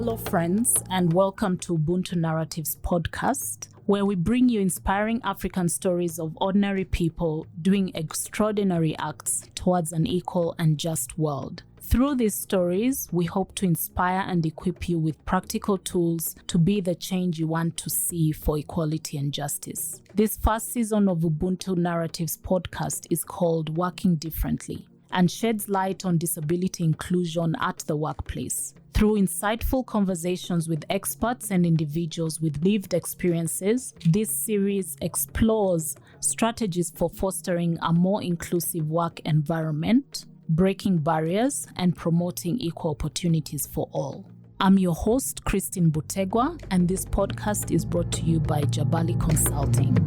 Hello, friends, and welcome to Ubuntu Narratives podcast, where we bring you inspiring African stories of ordinary people doing extraordinary acts towards an equal and just world. Through these stories, we hope to inspire and equip you with practical tools to be the change you want to see for equality and justice. This first season of Ubuntu Narratives podcast is called Working Differently and sheds light on disability inclusion at the workplace. Through insightful conversations with experts and individuals with lived experiences, this series explores strategies for fostering a more inclusive work environment, breaking barriers, and promoting equal opportunities for all. I'm your host, Christine Butegwa, and this podcast is brought to you by Jabali Consulting.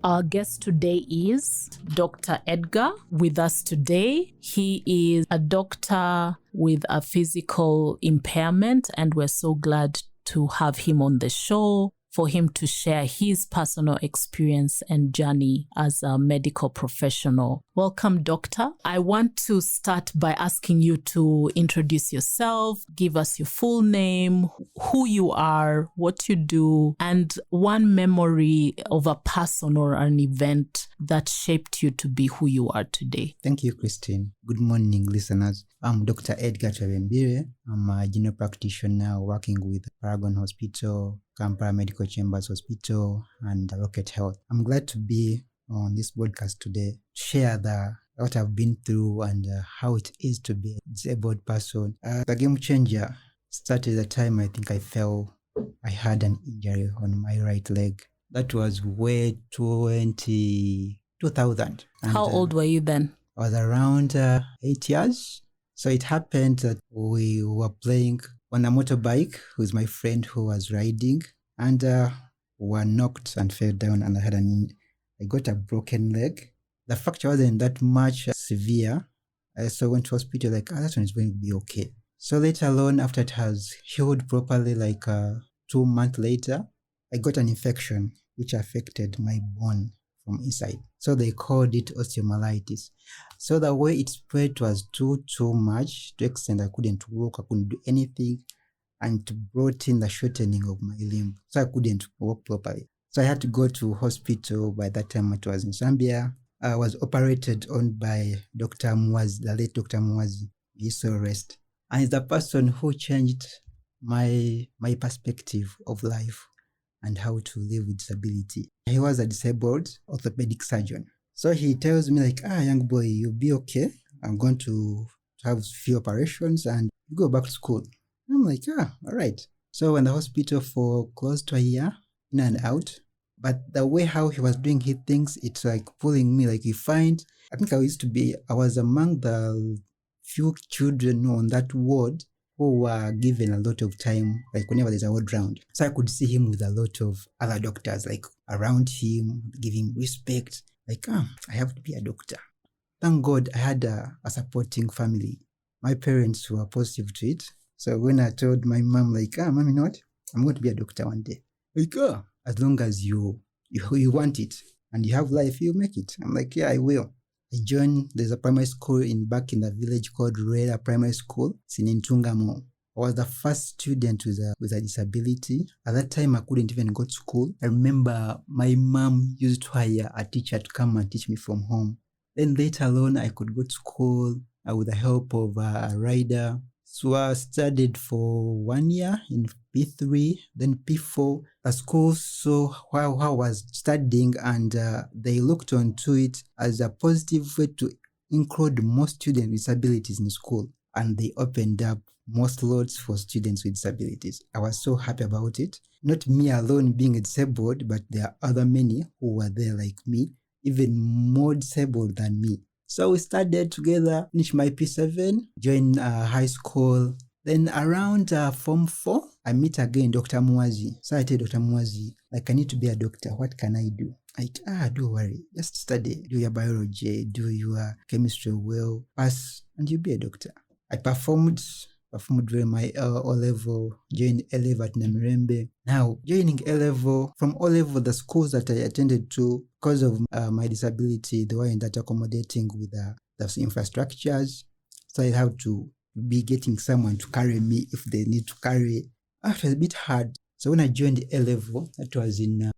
Our guest today is Dr. Edgar with us today. He is a doctor with a physical impairment, and we're so glad to have him on the show for him to share his personal experience and journey as a medical professional. Welcome, Doctor. I want to start by asking you to introduce yourself, give us your full name, who you are, what you do, and one memory of a person or an event that shaped you to be who you are today. Thank you, Christine. Good morning, listeners. I'm Dr. Edgar Twebembire. I'm a general practitioner working with Paragon Hospital, Kampala Medical Chambers Hospital, and Rocket Health. I'm glad to be on this podcast today, share what I've been through and how it is to be a disabled person. The game changer started at the time I think I had an injury on my right leg. That was way 2000. How old were you then? I was around 8 years. So it happened that we were playing on a motorbike with my friend who was riding, and were knocked and fell down, and I got a broken leg. The fracture wasn't that much severe. So I went to hospital that one is going to be okay. So later on, after it has healed properly, 2 months later, I got an infection which affected my bone from inside. So they called it osteomyelitis. So the way it spread was too much, to the extent I couldn't walk, I couldn't do anything, and it brought in the shortening of my limb. So I couldn't walk properly. So I had to go to hospital. By that time it was in Zambia. I was operated on by Dr. Muwazi, the late Dr. Muwazi. He so rest. And he's the person who changed my perspective of life and how to live with disability. He was a disabled orthopedic surgeon. So he tells me young boy, you'll be okay. I'm going to have a few operations and you go back to school. I'm like, all right. So in the hospital for close to a year, in and out. But the way how he was doing his things, it's pulling me. I think I was among the few children on that ward who were given a lot of time, whenever there's a ward round. So I could see him with a lot of other doctors, around him, giving respect. I have to be a doctor. Thank God I had a supporting family. My parents were positive to it. So when I told my mom, Mom, you know what? I'm going to be a doctor one day. As long as you want it and you have life, you make it. I'm yeah, I will. I joined, there's a primary school back in the village called Rera Primary School. It's in Ntungamo. I was the first student with a disability. At that time, I couldn't even go to school. I remember my mom used to hire a teacher to come and teach me from home. Then later on, I could go to school with the help of a rider. So I studied for 1 year in P3, then P4. The school saw how I was studying, and they looked onto it as a positive way to include more students with disabilities in school. And they opened up more slots for students with disabilities. I was so happy about it. Not me alone being disabled, but there are other many who were there like me, even more disabled than me. So we studied together, finished my P7, joined high school. Then around Form 4, I meet again Dr. Muwazi. So I tell Dr. Muwazi, I need to be a doctor. What can I do? Don't worry. Just study. Do your biology, do your chemistry well, pass, and you'll be a doctor. I performed performed during my O-level, joined A-level at Namirembe. Now, joining A-level, from O-level, the schools that I attended to, because of my disability, they weren't that accommodating with the infrastructures. So I have to be getting someone to carry me if they need to carry. It was a bit hard. So when I joined A-level, that was in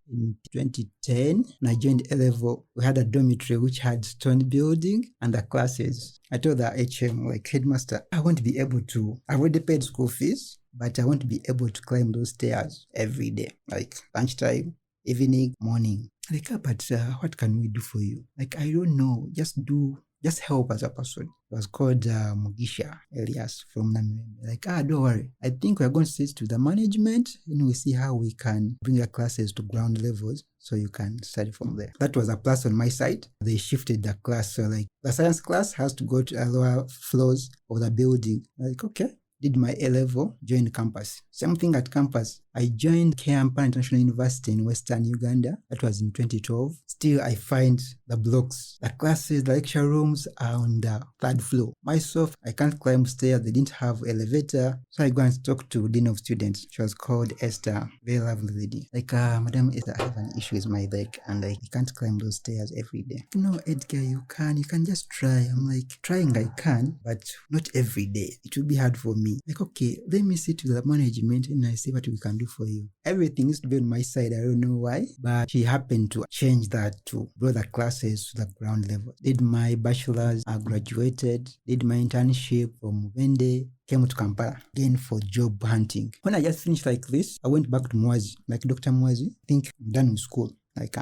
2010, when I joined A-level, we had a dormitory which had stone building and the classes. I told the HM, like, headmaster, I won't be able to, I already paid school fees, but I won't be able to climb those stairs every day, like lunchtime, evening, morning. Like, but what can we do for you? Like, I don't know, just help as a person. It was called Mugisha Elias from Namirembe. Like, don't worry. I think we're going to sit to the management and we see how we can bring your classes to ground levels so you can study from there. That was a plus on my side. They shifted the class. So like the science class has to go to the lower floors of the building. Like, okay. Did my A-level, joined campus. Same thing at campus. I joined Kampala International University in Western Uganda. That was in 2012. Still, I find the blocks, the classes, the lecture rooms are on the third floor. Myself, I can't climb stairs. They didn't have elevator. So I go and talk to Dean of Students. She was called Esther. Very lovely lady. Like, Madam Esther, I have an issue with my leg and I can't climb those stairs every day. No, Edgar, you can just try. I'm like, trying I can, but not every day. It will be hard for me. Like, okay, let me sit to the management and I see what we can do for you. Everything used to be on my side. I don't know why, but she happened to change that to bring the classes to the ground level. Did my bachelor's, I graduated, did my internship from Muvende, came to Kampala again for job hunting. When I just finished like this, I went back to Mwazi, like Dr. Mwazi. I think I'm done with school. Like,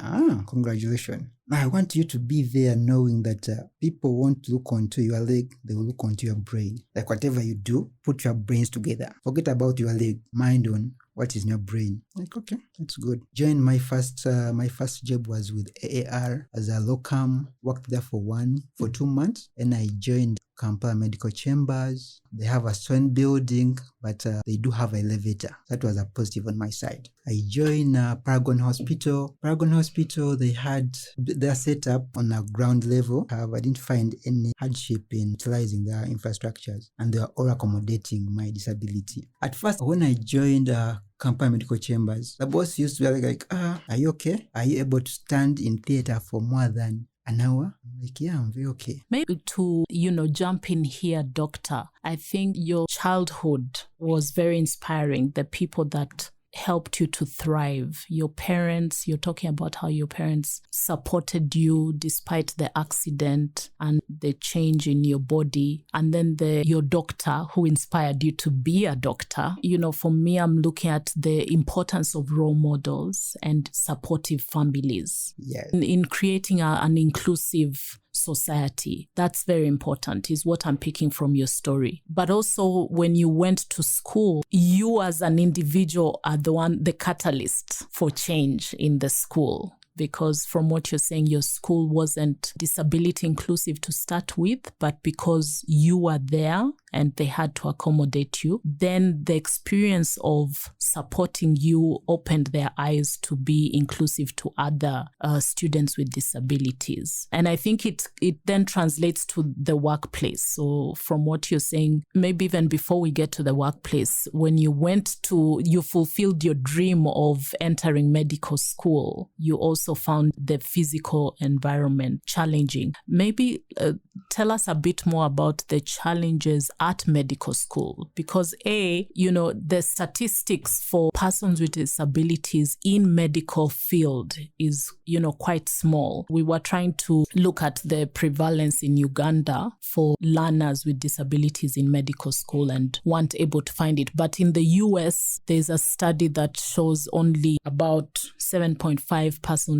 congratulations. I want you to be there knowing that people won't look onto your leg, they will look onto your brain. Like whatever you do, put your brains together. Forget about your leg, mind on what is in your brain. Like, okay, that's good. Joined my first job was with AAR as a locum, worked there for 2 months, and I joined Kampala Medical Chambers. They have a stone building, but they do have an elevator. That was a positive on my side. I joined Paragon Hospital. Paragon Hospital, they had their setup on a ground level. However, I didn't find any hardship in utilizing their infrastructures, and they were all accommodating my disability. At first, when I joined Kampala Medical Chambers, the boss used to be like, are you okay? Are you able to stand in theater for more than an hour? I'm like, yeah, I'm very okay. Maybe to, jump in here, doctor, I think your childhood was very inspiring. The people that helped you to thrive, your parents, you're talking about how your parents supported you despite the accident and the change in your body, and then your doctor who inspired you to be a doctor. For me, I'm looking at the importance of role models and supportive families. Yes. In creating an inclusive society. That's very important, is what I'm picking from your story. But also when you went to school, you as an individual are the catalyst for change in the school. Because from what you're saying, your school wasn't disability inclusive to start with, but because you were there and they had to accommodate you, then the experience of supporting you opened their eyes to be inclusive to other students with disabilities. And I think it then translates to the workplace. So from what you're saying, maybe even before we get to the workplace, when you fulfilled your dream of entering medical school, you also found the physical environment challenging. Maybe tell us a bit more about the challenges at medical school, because the statistics for persons with disabilities in medical field is, quite small. We were trying to look at the prevalence in Uganda for learners with disabilities in medical school and weren't able to find it. But in the US, there's a study that shows only about 7.5 persons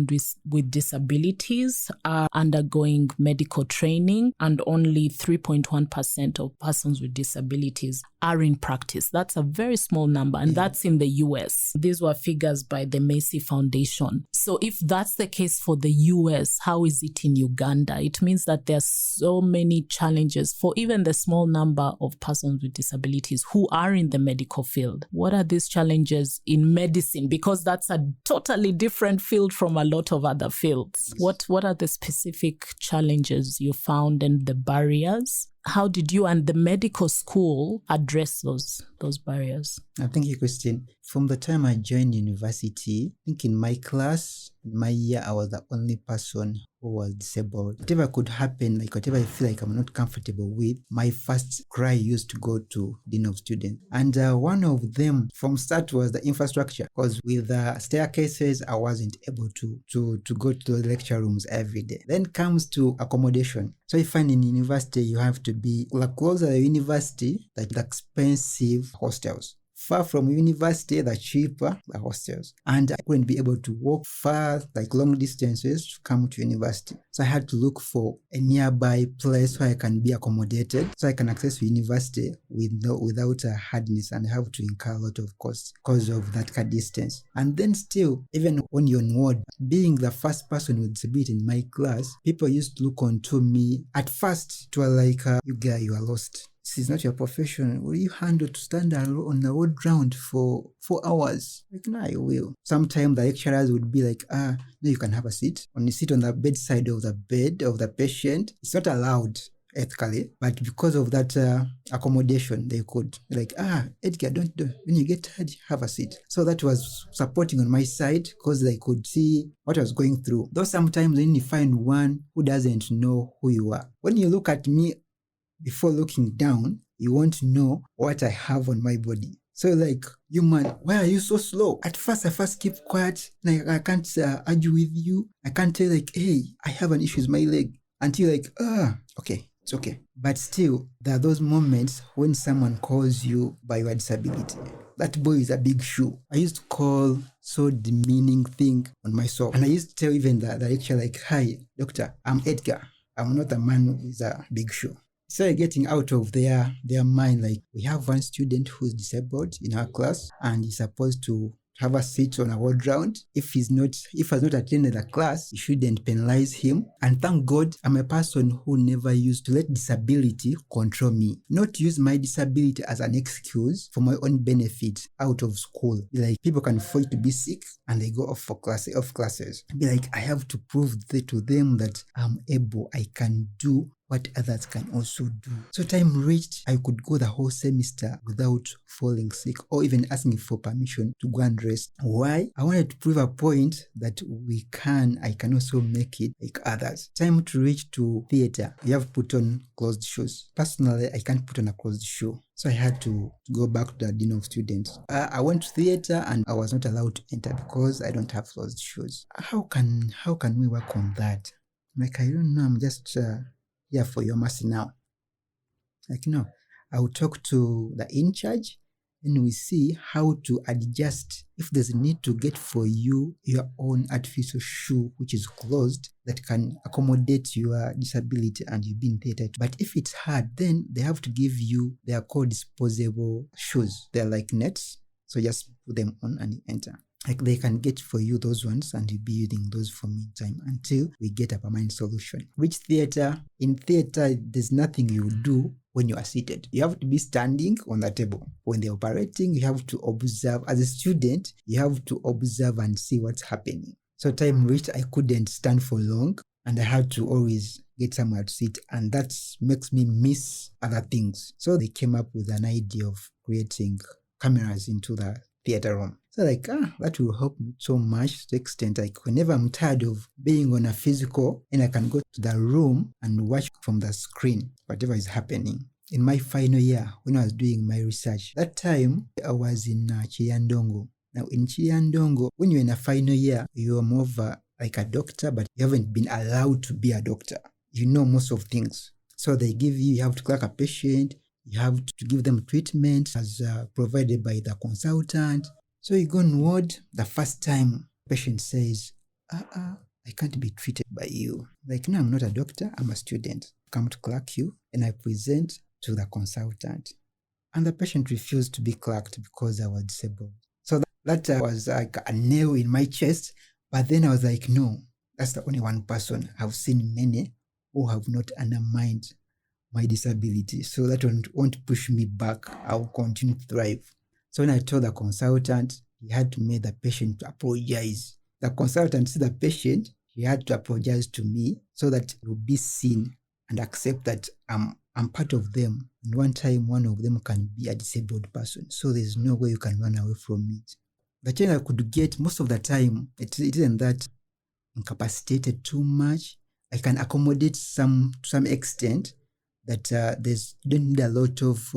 with disabilities are undergoing medical training, and only 3.1% of persons with disabilities are in practice. That's a very small number, and that's in the US. These were figures by the Macy Foundation. So if that's the case for the US, how is it in Uganda? It means that there are so many challenges for even the small number of persons with disabilities who are in the medical field. What are these challenges in medicine? Because that's a totally different field from a lot of other fields. What are the specific challenges you found and the barriers? how did you and the medical school address those barriers? Thank you, Christine. From the time I joined university, I think in my class, in my year, I was the only person who was disabled. Whatever could happen, like whatever I feel like I'm not comfortable with, my first cry used to go to Dean of Students. And one of them from start was the infrastructure, because with the staircases, I wasn't able to go to the lecture rooms every day. Then comes to accommodation. So you find in university, you have to be closer to the university, like the expensive hostels. Far from university, the cheaper the hostels. And I couldn't be able to walk far, like long distances to come to university. So I had to look for a nearby place where I can be accommodated, so I can access university without a hardness, and I have to incur a lot of costs because of that distance. And then still, even when you're on ward, being the first person with disability in my class, people used to look onto me. At first, it was like, you guy, you are lost. This is not your profession. Will you handle to stand on the road ground for 4 hours? Like, no, I will. Sometimes the lecturers would be like, no, you can have a seat. When you sit on the bedside of the bed of the patient, it's not allowed ethically, but because of that accommodation, they could like, Edgar, don't do. When you get tired, have a seat. So that was supporting on my side, because they could see what I was going through. Though sometimes when you find one who doesn't know who you are, when you look at me, before looking down, you want to know what I have on my body. So like, you man, why are you so slow? At first, I keep quiet. Like, I can't argue with you. I can't tell like, hey, I have an issue with my leg. Until like, okay, it's okay. But still, there are those moments when someone calls you by your disability. That boy is a big shoe. I used to call so demeaning thing on myself. And I used to tell even the lecturer like, hi, doctor, I'm Edgar. I'm not a man with a big shoe. So getting out of their mind, like, we have one student who's disabled in our class, and he's supposed to have a seat on a ward round. If has not attended the class, you shouldn't penalize him. And thank God, I'm a person who never used to let disability control me. Not use my disability as an excuse for my own benefit out of school. Like, people can afford to be sick and they go off classes. Be like, I have to prove to them that I'm able, I can do what others can also do. So time reached, I could go the whole semester without falling sick or even asking for permission to go and rest. Why? I wanted to prove a point that I can also make it like others. Time to reach to theater. You have to put on closed shoes. Personally, I can't put on a closed shoe. So I had to go back to the Dean of Students. I went to theater and I was not allowed to enter because I don't have closed shoes. How can we work on that? Like, I don't know, I'm just here for your mercy now. Like, no, I will talk to the in charge and we see how to adjust. If there's a need to get for you your own artificial shoe which is closed that can accommodate your disability and you being theater. But if it's hard, then they have to give you, they are called disposable shoes. They're like nets, so just put them on and you enter. Like, they can get for you those ones and you'll be using those for meantime until we get a permanent solution. Which theater? In theater, there's nothing you do when you are seated. You have to be standing on the table. When they're operating, you have to observe. As a student, you have to observe and see what's happening. So time reached, I couldn't stand for long and I had to always get somewhere to sit, and that makes me miss other things. So they came up with an idea of creating cameras into the theater room. So like, that will help me so much to the extent like whenever I'm tired of being on a physical, and I can go to the room and watch from the screen whatever is happening. In my final year, when I was doing my research, that time I was in Chiyandongo. Now in Chiyandongo, when you're in a final year, you're more of like a doctor, but you haven't been allowed to be a doctor. You know most of things. So they give you have to clerk a patient, you have to give them treatment as provided by the consultant. So you go on ward, the first time patient says, I can't be treated by you. Like, no, I'm not a doctor, I'm a student. Come to clerk you, and I present to the consultant. And the patient refused to be clerked because I was disabled. So that was like a nail in my chest. But then I was like, no, that's the only one person. I've seen many who have not undermined my disability. So that won't push me back. I'll continue to thrive. So when I told the consultant, he had to make the patient apologize. The consultant said the patient, he had to apologize to me so that he will be seen and accept that I'm I'm part of them. And one time, one of them can be a disabled person. So there's no way you can run away from it. The challenge I could get most of the time, it isn't that incapacitated too much. I can accommodate to some extent that don't need a lot of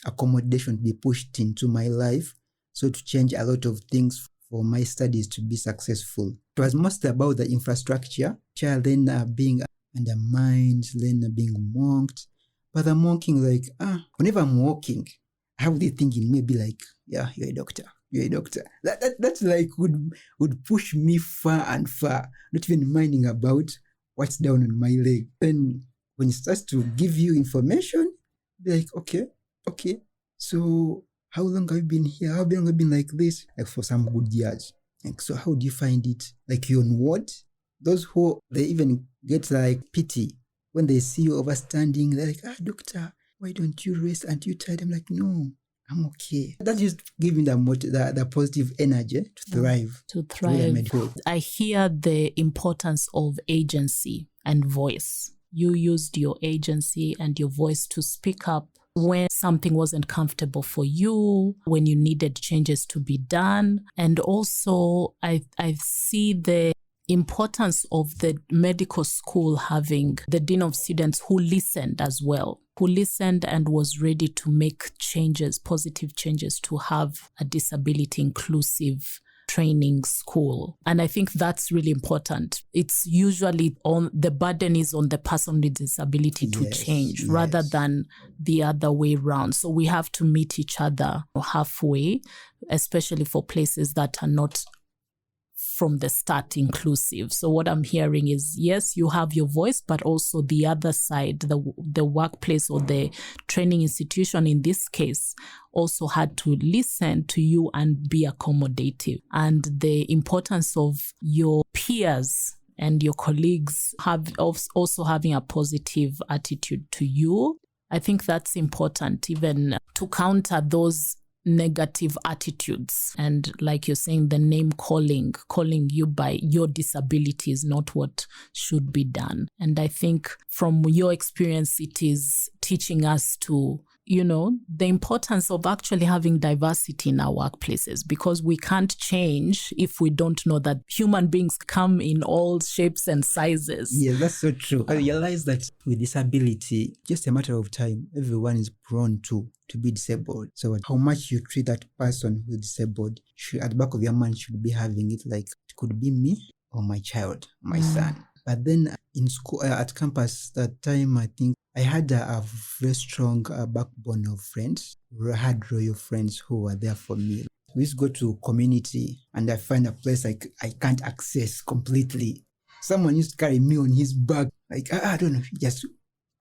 accommodation to be pushed into my life. So to change a lot of things for my studies to be successful. It was mostly about the infrastructure, child then being undermined, then being mocked. But the mocking, like, whenever I'm walking, I have this thinking maybe like, yeah, you're a doctor. You're a doctor. That's like would push me far and far, not even minding about what's down on my leg. Then when it starts to give you information, be like, okay. So how long have you been here? How long have you been like this? Like for some good years. Like, so how do you find it? Like you're on what? Those who, they even get like pity when they see you overstanding. They're like, doctor, why don't you rest? Aren't you tired? I'm like, no, I'm okay. That just giving the positive energy to thrive. To thrive. I hear the importance of agency and voice. You used your agency and your voice to speak up when something wasn't comfortable for you, when you needed changes to be done. And also, I see the importance of the medical school having the dean of students who listened as well, who listened and was ready to make changes, positive changes, to have a disability inclusive training school. And I think that's really important. It's usually the burden is on the person with disability to change rather than the other way around. So we have to meet each other halfway, especially for places that are not from the start inclusive. So what I'm hearing is, yes, you have your voice, but also the other side, the workplace or the training institution in this case also had to listen to you and be accommodative. And the importance of your peers and your colleagues also having a positive attitude to you. I think that's important even to counter those negative attitudes. And like you're saying, the name calling you by your disability is not what should be done. And I think from your experience, it is teaching us to, the importance of actually having diversity in our workplaces, because we can't change if we don't know that human beings come in all shapes and sizes. Yeah, that's so true. I realize that with disability, just a matter of time, everyone is prone to be disabled. So how much you treat that person who's disabled, at the back of your mind should be having it like, it could be me or my child, my son. But then in school, at campus, that time, I think I had a very strong backbone of friends. I had royal friends who were there for me. We used to go to community and I find a place like I can't access completely. Someone used to carry me on his back. Like, I don't know, he just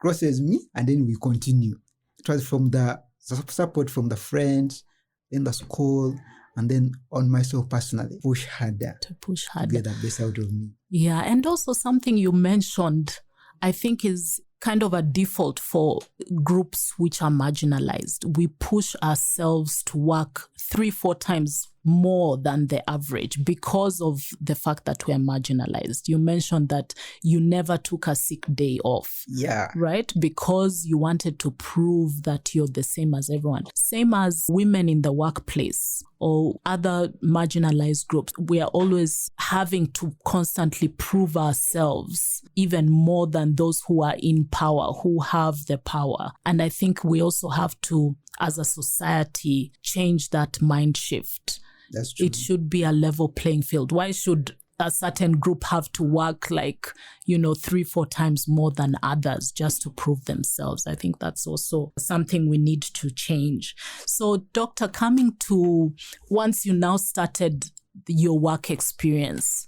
crosses me and then we continue. It was from the support from the friends, then the school, and then on myself personally, to push harder to get the best out of me. Yeah, and also something you mentioned, I think is kind of a default for groups which are marginalized. We push ourselves to work 3-4 times more than the average because of the fact that we are marginalized. You mentioned that you never took a sick day off. Yeah. Right? Because you wanted to prove that you're the same as everyone. Same as women in the workplace or other marginalized groups. We are always having to constantly prove ourselves even more than those who are in power, who have the power. And I think we also have to, as a society, change that mind shift. That's true. It should be a level playing field. Why should a certain group have to work 3-4 times more than others just to prove themselves? I think that's also something we need to change. So, Doctor, coming to once you now started your work experience,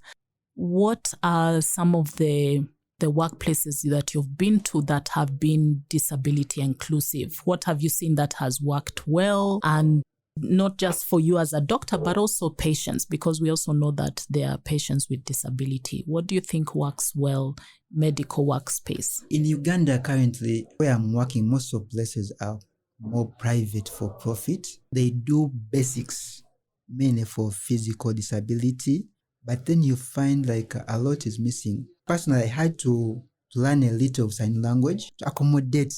what are some of the workplaces that you've been to that have been disability inclusive? What have you seen that has worked well? And not just for you as a doctor, but also patients, because we also know that there are patients with disability. What do you think works well, medical workspace? In Uganda currently, where I'm working, most of places are more private for profit. They do basics, mainly for physical disability, but then you find like a lot is missing. Personally, I had to learn a little sign language to accommodate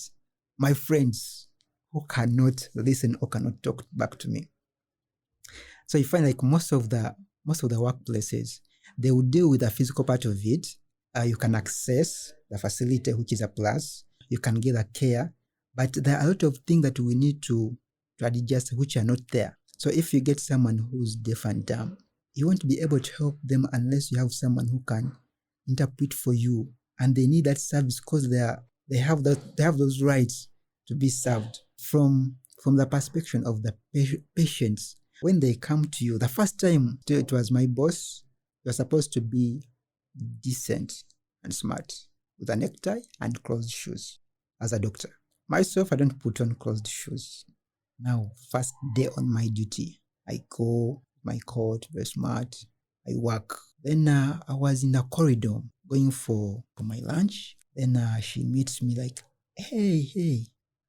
my friends who cannot listen or cannot talk back to me. So you find like most of the workplaces, they will deal with the physical part of it. You can access the facility, which is a plus. You can get the care, but there are a lot of things that we need to adjust, which are not there. So if you get someone who's deaf and dumb, you won't be able to help them unless you have someone who can interpret for you, and they need that service because they have those rights to be served. From the perspective of the patients, when they come to you, the first time it was my boss, you're supposed to be decent and smart with a necktie and closed shoes as a doctor. Myself, I don't put on closed shoes. Now, first day on my duty, I go, my coat, very smart, I work. Then I was in the corridor going for my lunch. Then she meets me like, hey, I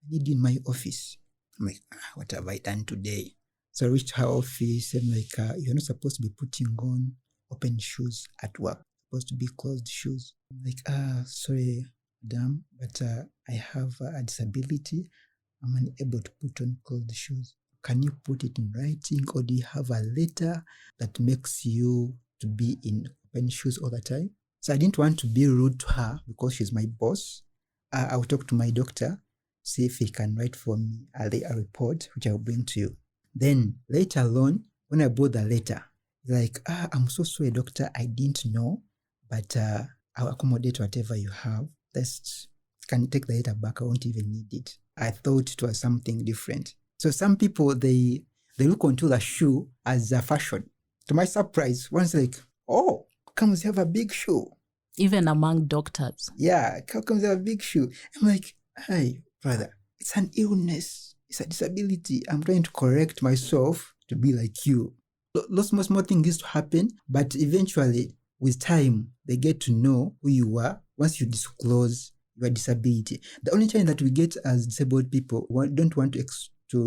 need you in my office. I'm like, what have I done today? So I reached her office and like, you're not supposed to be putting on open shoes at work. You're supposed to be closed shoes. I'm like, sorry, madam, but I have a disability. I'm unable to put on closed shoes. Can you put it in writing, or do you have a letter that makes you to be in open shoes all the time? So I didn't want to be rude to her because she's my boss. I'll talk to my doctor, see if he can write for me a report, which I'll bring to you. Then later on, when I brought the letter, like, I'm so sorry, doctor, I didn't know, but I'll accommodate whatever you have. Can you take the letter back? I won't even need it. I thought it was something different. So some people, they look onto the shoe as a fashion. To my surprise, one's like, oh, how comes you have a big shoe? Even among doctors. Yeah, how comes you have a big shoe? I'm like, hey, brother, it's an illness. It's a disability. I'm trying to correct myself to be like you. Lots more things used to happen, but eventually, with time, they get to know who you are once you disclose your disability. The only time that we get as disabled people, we don't want to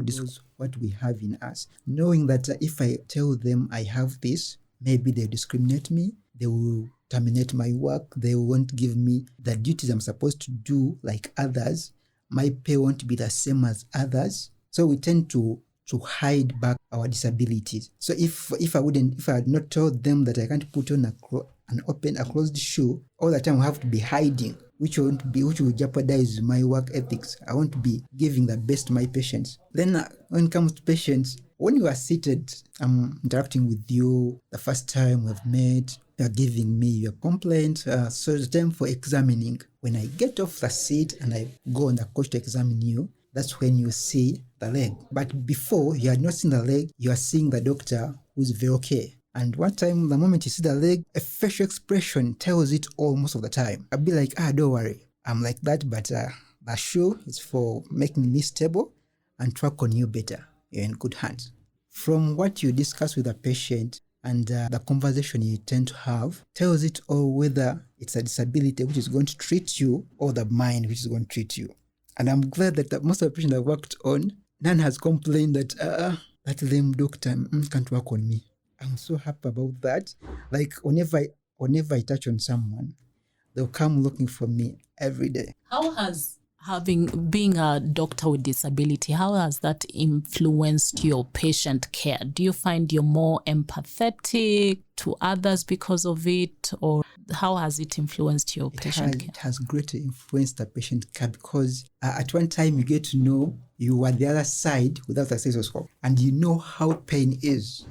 disclose what we have in us, knowing that if I tell them I have this, maybe they'll discriminate me, they will terminate my work, they won't give me the duties I'm supposed to do like others, my pay won't be the same as others. So we tend to hide back our disabilities. So if I had not told them that I can't put on a closed shoe, all the time I have to be hiding, which will jeopardize my work ethics. I want to be giving the best to my patients. Then when it comes to patients, when you are seated, I'm interacting with you the first time we've met, you're giving me your complaint, so it's time for examining. When I get off the seat and I go on the couch to examine you, that's when you see the leg. But before, you had not seen the leg, you are seeing the doctor who's very okay. And one time, the moment you see the leg, a facial expression tells it all most of the time. I'll be like, don't worry, I'm like that, but the shoe is for making me stable and track on you better. You're in good hands. From what you discuss with the patient and the conversation you tend to have tells it all whether it's a disability which is going to treat you or the mind which is going to treat you. And I'm glad that most of the patients I've worked on, none has complained that that lame doctor can't work on me. I'm so happy about that. Like whenever I touch on someone, they'll come looking for me every day. How has being a doctor with disability, how has that influenced your patient care? Do you find you're more empathetic to others because of it, or how has it influenced your patient care? It has greatly influenced the patient care because at one time you get to know you are the other side without a stethoscope, and you know how pain is.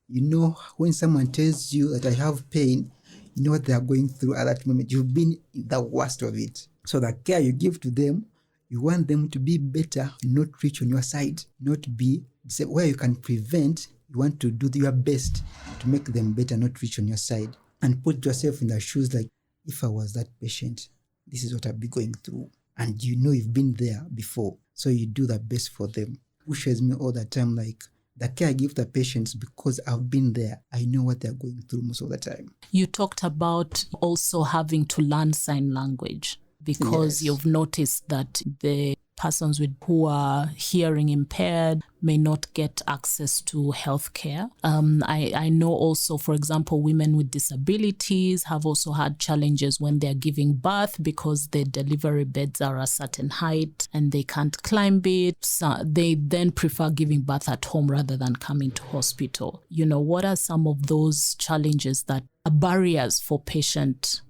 You know when someone tells you that I have pain, you know what they are going through at that moment. You've been in the worst of it. So the care you give to them, you want them to be better, not reach on your side, not be where you can prevent. You want to do your best to make them better, not reach on your side. And put yourself in their shoes like, if I was that patient, this is what I'd be going through. And you know you've been there before. So you do the best for them. Pushes me all the time, like the care I give the patients because I've been there. I know what they're going through most of the time. You talked about also having to learn sign language because you've noticed that the persons who are hearing impaired may not get access to healthcare. I know also, for example, women with disabilities have also had challenges when they're giving birth because their delivery beds are a certain height and they can't climb it. So they then prefer giving birth at home rather than coming to hospital. What are some of those challenges that are barriers for patients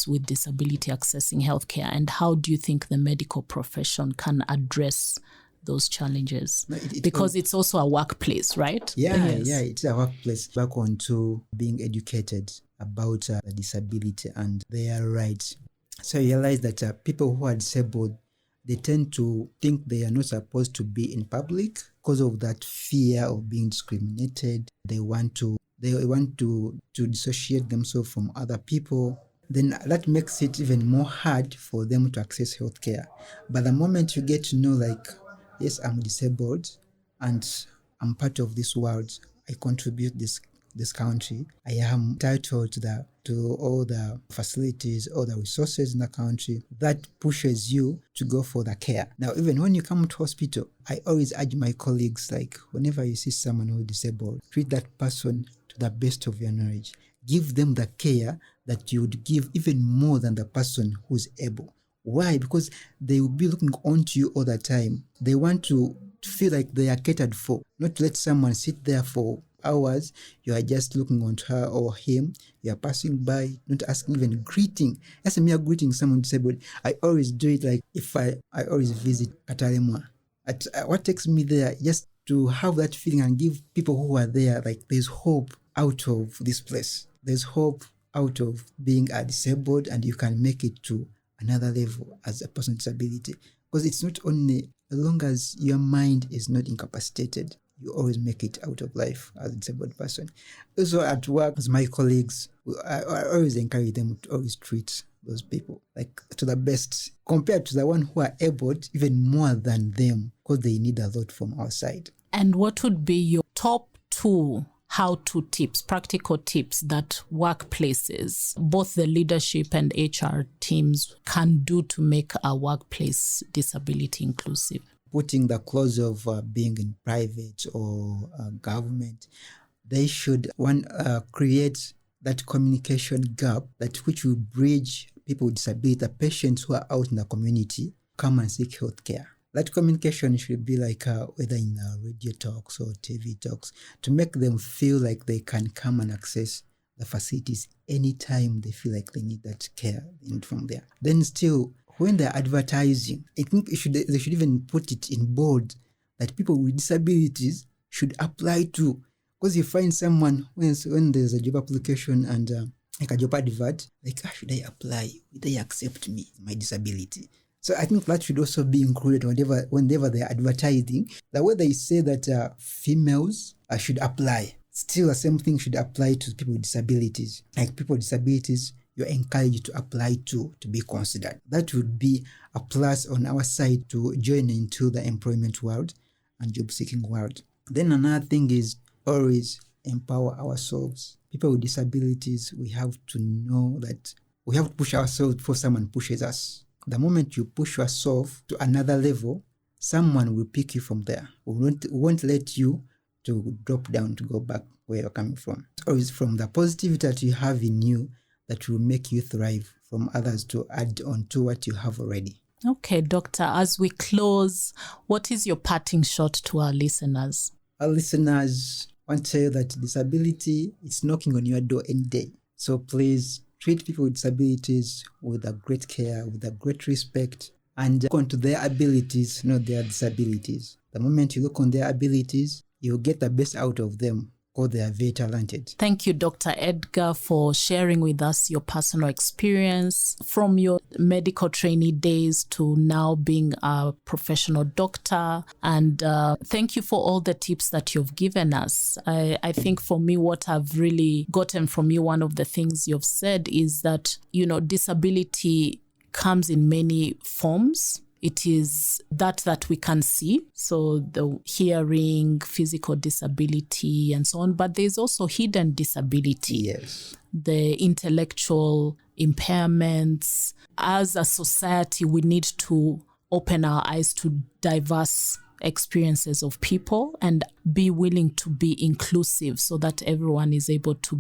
with disability accessing healthcare, and how do you think the medical profession can address those challenges? Because it's also a workplace, right? Yeah, it's a workplace. Back on to being educated about disability and their rights. So you realize that people who are disabled, they tend to think they are not supposed to be in public because of that fear of being discriminated. They want to dissociate themselves from other people. Then that makes it even more hard for them to access healthcare. But the moment you get to know, like, yes, I'm disabled and I'm part of this world, I contribute this country, I am entitled to all the facilities, all the resources in the country, that pushes you to go for the care. Now, even when you come to hospital, I always urge my colleagues, like, whenever you see someone who is disabled, treat that person to the best of your knowledge. Give them the care that you would give even more than the person who's able. Why? Because they will be looking onto you all the time. They want to feel like they are catered for, not to let someone sit there for hours. You are just looking onto her or him. You are passing by, not asking, even greeting. As a mere greeting someone disabled, I always do it. Like, if I always visit Katalemwa. What takes me there, just to have that feeling and give people who are there, like, there's hope out of this place. There's hope out of being disabled, and you can make it to another level as a person with disability. Because it's not only, as long as your mind is not incapacitated, you always make it out of life as a disabled person. Also at work, as my colleagues, I always encourage them to always treat those people like to the best, compared to the one who are able, even more than them, because they need a lot from our side. And what would be your top 2 how-to tips, practical tips that workplaces, both the leadership and HR teams, can do to make our workplace disability inclusive? Putting the clause of being in private or government, they should create that communication gap which will bridge people with disability, the patients who are out in the community, come and seek healthcare. That communication should be like whether in radio talks or TV talks, to make them feel like they can come and access the facilities anytime they feel like they need that care from there. Then still, when they're advertising, I think they should even put it in bold that people with disabilities should apply to. Because you find someone, when there's a job application and like a job advert, like, should I apply? Will they accept me, my disability? So I think that should also be included whenever they're advertising. The way they say that females should apply, still the same thing should apply to people with disabilities. Like, people with disabilities, you're encouraged to apply to be considered. That would be a plus on our side to join into the employment world and job seeking world. Then another thing is always empower ourselves. People with disabilities, we have to know that we have to push ourselves before someone pushes us. The moment you push yourself to another level, someone will pick you from there. We won't let you to drop down to go back where you're coming from. It's always from the positivity that you have in you that will make you thrive, from others to add on to what you have already. Okay, Doctor, as we close, what is your parting shot to our listeners? Our listeners, want to say that disability is knocking on your door any day. So please treat people with disabilities with a great care, with a great respect, and look onto their abilities, not their disabilities. The moment you look on their abilities, you'll get the best out of them, because they are very talented. Thank you, Dr. Edgar, for sharing with us your personal experience from your medical trainee days to now being a professional doctor. And thank you for all the tips that you've given us. I think for me, what I've really gotten from you, one of the things you've said is that, disability comes in many forms. It is that we can see, so the hearing, physical disability, and so on. But there's also hidden disability. Yes. The intellectual impairments. As a society, we need to open our eyes to diverse experiences of people and be willing to be inclusive so that everyone is able to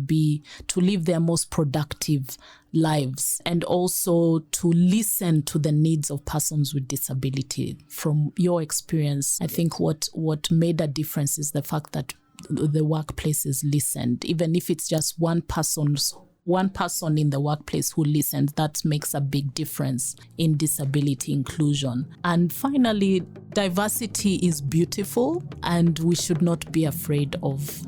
live their most productive lives, and also to listen to the needs of persons with disability. From your experience, I think what made a difference is the fact that the workplaces listened. Even if it's just one person in the workplace who listens, that makes a big difference in disability inclusion. And finally, diversity is beautiful, and we should not be afraid of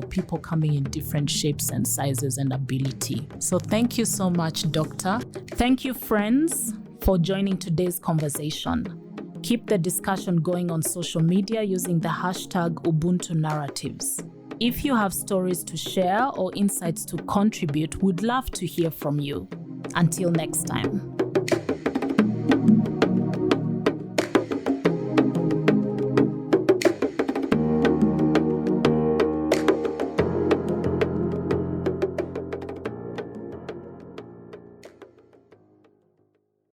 people coming in different shapes and sizes and ability. So thank you so much, Doctor. Thank you, friends, for joining today's conversation. Keep the discussion going on social media using the hashtag Ubuntu Narratives. If you have stories to share or insights to contribute, we'd love to hear from you. Until next time.